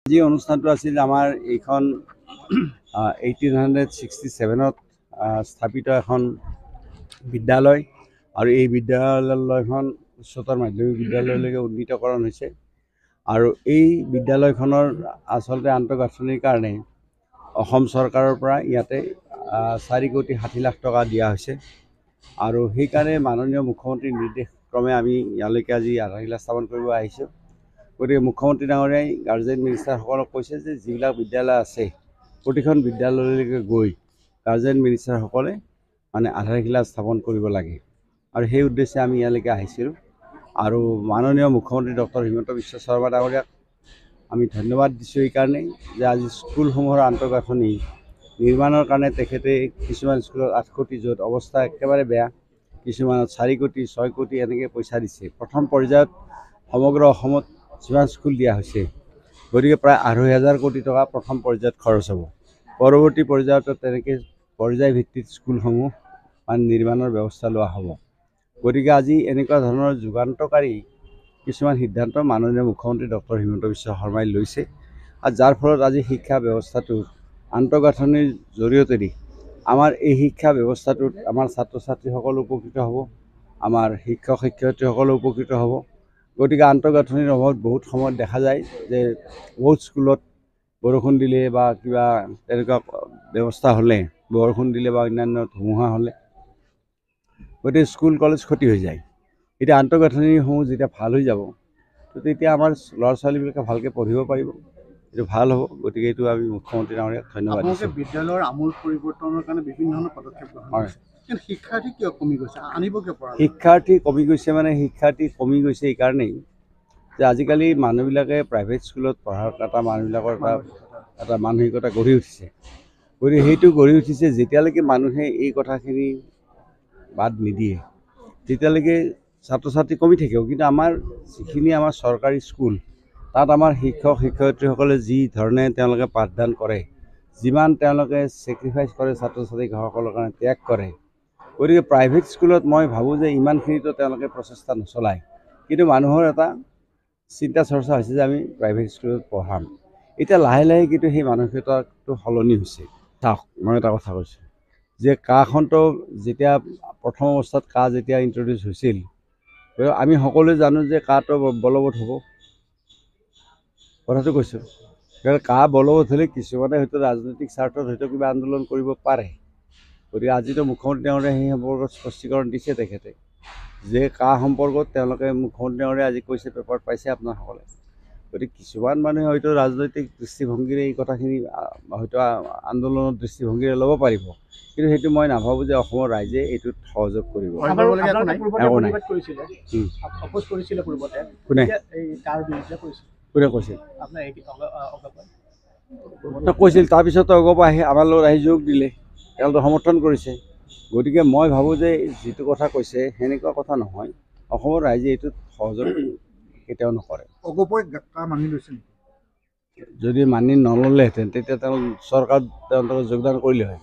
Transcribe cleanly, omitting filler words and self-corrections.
আজি অনুষ্ঠানটো আছিল আমাৰ এইখন 1867 স্থাপিত এখন বিদ্যালয় আৰু এই বিদ্যালয়খন উচ্চতৰ মাধ্যমিক বিদ্যালয়লৈকে উন্নীতকৰণ হৈছে আৰু এই বিদ্যালয়খনৰ আচলতে আন্তঃগাঁথনিৰ কাৰণে অসম চৰকাৰৰ পৰা ইয়াতে 4,60,00,000 টকা দিয়া হৈছে আৰু সেইকাৰণে মাননীয় মুখ্যমন্ত্ৰীৰ নিৰ্দেশ ক্ৰমে আমি ইয়ালৈকে আজি আধাৰশিলা স্থাপন কৰিব আহিছোঁ। গতিকে মুখ্যমন্ত্ৰী ডাঙৰীয়াই গাৰ্জেন মিনিষ্টাৰসকলক কৈছে যে যিবিলাক বিদ্যালয় আছে প্ৰতিখন বিদ্যালয়লৈকে গৈ গাৰ্জেন মিনিষ্টাৰসকলে মানে আধাৰশিলা স্থাপন কৰিব লাগে আৰু সেই উদ্দেশ্যে আমি ইয়ালৈকে আহিছিলোঁ আৰু মাননীয় মুখ্যমন্ত্ৰী ডক্টৰ হিমন্ত বিশ্ব শৰ্মা ডাঙৰীয়াক আমি ধন্যবাদ দিছোঁ এইকাৰণেই যে আজি স্কুলসমূহৰ আন্তঃগাঁথনি নিৰ্মাণৰ কাৰণে তেখেতে কিছুমান স্কুলত 8 কোটি য'ত অৱস্থা একেবাৰে বেয়া, কিছুমানত 4 কোটি 6 কোটি এনেকৈ পইচা দিছে। প্ৰথম পৰ্যায়ত সমগ্ৰ অসমত যিমান স্কুল দিয়া হৈছে গতিকে প্ৰায় 2,500 কোটি টকা প্ৰথম পৰ্যায়ত খৰচ হ'ব। পৰৱৰ্তী পৰ্যায়ত তেনেকৈ পৰ্যায়ভিত্তিক স্কুলসমূহ মানে নিৰ্মাণৰ ব্যৱস্থা লোৱা হ'ব। গতিকে আজি এনেকুৱা ধৰণৰ যুগান্তকাৰী কিছুমান সিদ্ধান্ত মাননীয় মুখ্যমন্ত্ৰী ডক্টৰ হিমন্ত বিশ্ব শৰ্মাই লৈছে আৰু যাৰ ফলত আজি শিক্ষা ব্যৱস্থাটোৰ আন্তঃগাঁথনিৰ জৰিয়তেদি আমাৰ এই শিক্ষা ব্যৱস্থাটোত আমাৰ ছাত্ৰ ছাত্ৰীসকলো উপকৃত হ'ব, আমাৰ শিক্ষক শিক্ষয়িত্ৰীসকলো উপকৃত হ'ব। গতিকে আন্তঃগাঁথনিৰ অভাৱত বহুত সময়ত দেখা যায় যে বহুত স্কুলত বৰষুণ দিলে বা কিবা তেনেকুৱা ব্যৱস্থা হ'লে, বৰষুণ দিলে বা অন্যান্য ধুমুহা হ'লে গতিকে স্কুল কলেজ ক্ষতি হৈ যায়। এতিয়া আন্তঃগাঁথনিসমূহ যেতিয়া ভাল হৈ যাব তো তেতিয়া আমাৰ ল'ৰা ছোৱালীবিলাকে ভালকৈ পঢ়িব পাৰিব, এইটো ভাল হ'ব। গতিকে এইটো আমি মুখ্যমন্ত্ৰী ডাঙৰীয়াক ধন্যবাদ দিছোঁ। বিদ্যালয়ৰ আমূল পৰিৱৰ্তনৰ কাৰণে বিভিন্ন ধৰণৰ পদক্ষেপ গ্ৰহণ কৰিছে, কিন্তু শিক্ষাৰ্থী কিয় কমি গৈছে, আনিব কিয় পৰা? শিক্ষাৰ্থী কমি গৈছে মানে শিক্ষাৰ্থী কমি গৈছে এইকাৰণেই যে আজিকালি মানুহবিলাকে প্ৰাইভেট স্কুলত পঢ়াৰ এটা মানুহবিলাকৰ এটা মানসিকতা গঢ়ি উঠিছে। গতিকে সেইটো গঢ়ি উঠিছে যেতিয়ালৈকে মানুহে এই কথাখিনি বাদ নিদিয়ে তেতিয়ালৈকে ছাত্ৰ ছাত্ৰী কমি থাকিব। কিন্তু আমাৰ যিখিনি আমাৰ চৰকাৰী স্কুল তাত আমাৰ শিক্ষক শিক্ষয়িত্ৰীসকলে যি ধৰণে তেওঁলোকে পাঠদান কৰে, যিমান তেওঁলোকে ছেক্ৰিফাইচ কৰে ছাত্ৰ ছাত্ৰীসকলৰ কাৰণে ত্যাগ কৰে, গতিকে প্ৰাইভেট স্কুলত মই ভাবোঁ যে ইমানখিনিতো তেওঁলোকে প্ৰচেষ্টা নচলায়। কিন্তু মানুহৰ এটা চিন্তা চৰ্চা হৈছে যে আমি প্ৰাইভেট স্কুলত পঢ়াম। এতিয়া লাহে লাহে কিন্তু সেই মানসিকতাটো সলনি হৈছে। চাওক, মই এটা কথা কৈছোঁ যে কাখনতো যেতিয়া প্ৰথম অৱস্থাত যেতিয়া ইণ্ট্ৰডিউচ হৈছিল আমি সকলোৱে জানো যে তো বলবৎ হ'ব, কথাটো কৈছোঁ। বলবৎ হ'লে কিছুমানে হয়তো ৰাজনৈতিক স্বাৰ্থত হয়তো কিবা আন্দোলন কৰিব পাৰে। গতিকে আজিতো মুখ্যমন্ত্ৰী ডাঙৰীয়াই সেই সম্পৰ্কত স্পষ্টীকৰণ দিছে তেখেতে যে সম্পৰ্কত তেওঁলোকে মুখ্যমন্ত্ৰী ডাঙৰীয়াই আজি কৈছে, পেপাৰত পাইছে আপোনাসকলে। গতিকে কিছুমান মানুহে হয়তো ৰাজনৈতিক দৃষ্টিভংগীৰে এই কথাখিনি হয়তো আন্দোলনৰ দৃষ্টিভংগীৰে ল'ব পাৰিব, কিন্তু সেইটো মই নাভাবোঁ যে অসমৰ ৰাইজে এইটোত সহযোগ কৰিব। কোনে কৈছিল? কৈছিল তাৰপিছত অগপ আহি আমাৰ লগত আহি যোগ দিলে, তেওঁলোকে সমৰ্থন কৰিছে। গতিকে মই ভাবোঁ যে যিটো কথা কৈছে সেনেকুৱা কথা নহয়, অসমৰ ৰাইজে এইটোত সহযোগ কেতিয়াও নকৰে। যদি মানি নল'লেহেঁতেন তেতিয়া চৰকাৰত তেওঁলোকে যোগদান কৰিলে হয়।